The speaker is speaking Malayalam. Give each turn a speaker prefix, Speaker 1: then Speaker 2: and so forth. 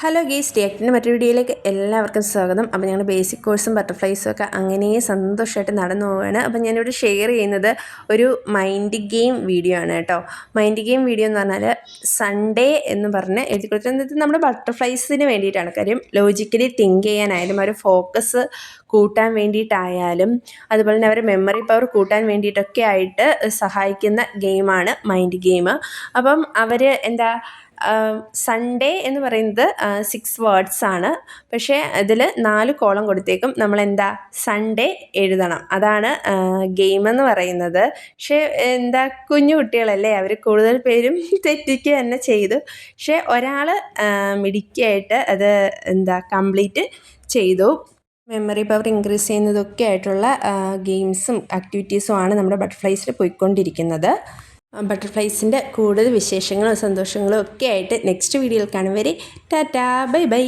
Speaker 1: ഹലോ ഗീസ് റിയാക്ടിൻ്റെ മറ്റൊരു വീഡിയോയിലേക്ക് എല്ലാവർക്കും സ്വാഗതം. അപ്പോൾ ഞങ്ങൾ ബേസിക് കോഴ്സും ബട്ടർഫ്ലൈസും ഒക്കെ അങ്ങനെ സന്തോഷമായിട്ട് നടന്നു പോവുകയാണ്. അപ്പോൾ ഞാനിവിടെ ഷെയർ ചെയ്യുന്നത് ഒരു മൈൻഡ് ഗെയിം വീഡിയോ ആണ് കേട്ടോ. മൈൻഡ് ഗെയിം വീഡിയോ എന്ന് പറഞ്ഞാൽ സൺഡേ എന്ന് പറഞ്ഞ് എഴുതി കൊടുക്കുന്നത് നമ്മുടെ ബട്ടർഫ്ലൈസിന് വേണ്ടിയിട്ടാണ്. കാര്യം ലോജിക്കലി തിങ്ക് ചെയ്യാനായാലും അവർ ഫോക്കസ് കൂട്ടാൻ വേണ്ടിയിട്ടായാലും അതുപോലെ തന്നെ അവരെ മെമ്മറി പവർ കൂട്ടാൻ വേണ്ടിയിട്ടൊക്കെ ആയിട്ട് സഹായിക്കുന്ന ഗെയിമാണ് മൈൻഡ് ഗെയിം. അപ്പം അവർ സൺഡേ എന്ന് പറയുന്നത് 6 വേർഡ്സ് ആണ്. പക്ഷേ അതിൽ 4 കോളം കൊടുത്തേക്കും. സൺഡേ എഴുതണം. അതാണ് ഗെയിം എന്ന് പറയുന്നത്. പക്ഷേ കുഞ്ഞു കുട്ടികളല്ലേ, അവർ കൂടുതൽ പേരും തെറ്റിക്കുക തന്നെ ചെയ്തു. പക്ഷേ ഒരാൾ മിടുക്കിയായിട്ട് അത് കംപ്ലീറ്റ് ചെയ്തു. മെമ്മറി പവർ ഇൻക്രീസ് ചെയ്യുന്നതൊക്കെ ആയിട്ടുള്ള ഗെയിംസും ആക്ടിവിറ്റീസും ആണ് നമ്മുടെ ബട്ടർഫ്ലൈസിൽ പോയിക്കൊണ്ടിരിക്കുന്നത്. ബട്ടർഫ്ലൈസിൻ്റെ കൂടുതൽ വിശേഷങ്ങളും സന്തോഷങ്ങളും ഒക്കെ ആയിട്ട് നെക്സ്റ്റ് വീഡിയോയിൽ കാണും വരെ ടാറ്റാ ബൈ ബൈ.